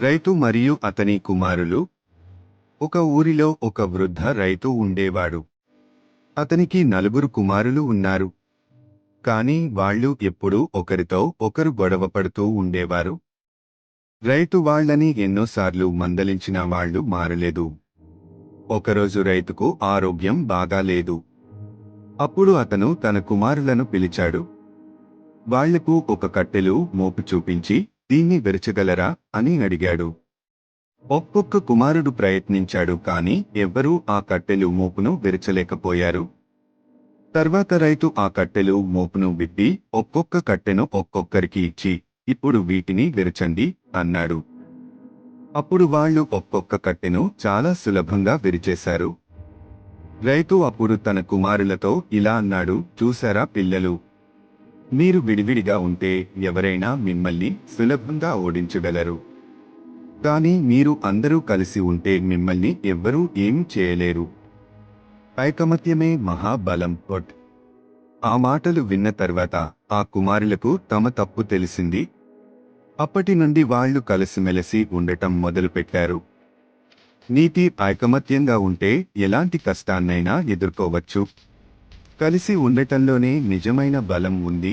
రైతు మరియు అతని కుమారులు. ఒక ఊరిలో ఒక వృద్ధ రైతు ఉండేవాడు. అతనికి 4 కుమారులు ఉన్నారు. కానీ వాళ్ళు ఎప్పుడూ ఒకరితో ఒకరు గొడవ పడుతూ ఉండేవారు. రైతు వాళ్ళని ఎన్నోసార్లు మందలించినా వాళ్ళు మారలేదు. ఒకరోజు రైతుకు ఆరోగ్యం బాగాలేదు. అప్పుడు అతను తన కుమారులను పిలిచాడు. వాళ్లకు ఒక కట్టెలు మోపు చూపించి, దీన్ని విరచగలరా అని అడిగాడు. ఒక్కొక్క కుమారుడు ప్రయత్నించాడు, కాని ఎవ్వరూ ఆ కట్టెలు మోపును విరచలేకపోయారు. తర్వాత రైతు ఆ కట్టెలు మోపును విప్పి ఒక్కొక్క కట్టెను ఒక్కొక్కరికి ఇచ్చి, ఇప్పుడు వీటిని విరచండి అన్నాడు. అప్పుడు వాళ్ళు ఒక్కొక్క కట్టెను చాలా సులభంగా విరిచేశారు. రైతు అప్పుడు తన కుమారులతో ఇలా అన్నాడు, చూసారా పిల్లలు, మీరు విడివిడిగా ఉంటే ఎవరైనా మిమ్మల్ని సులభంగా ఓడించగలరు. కానీ మీరు అందరూ కలిసి ఉంటే మిమ్మల్ని ఎవ్వరూ ఏమీ చేయలేరు. ఐకమత్యమే మహాబలం. ఆ మాటలు విన్న తర్వాత ఆ కుమారులకు తమ తప్పు తెలిసింది. అప్పటి నుండి వాళ్ళు కలిసిమెలిసి ఉండటం మొదలుపెట్టారు. నీతి: ఐకమత్యంగా ఉంటే ఎలాంటి కష్టాన్నైనా ఎదుర్కోవచ్చు. కలిసి ఉండటంలోనే నిజమైన బలం ఉంది.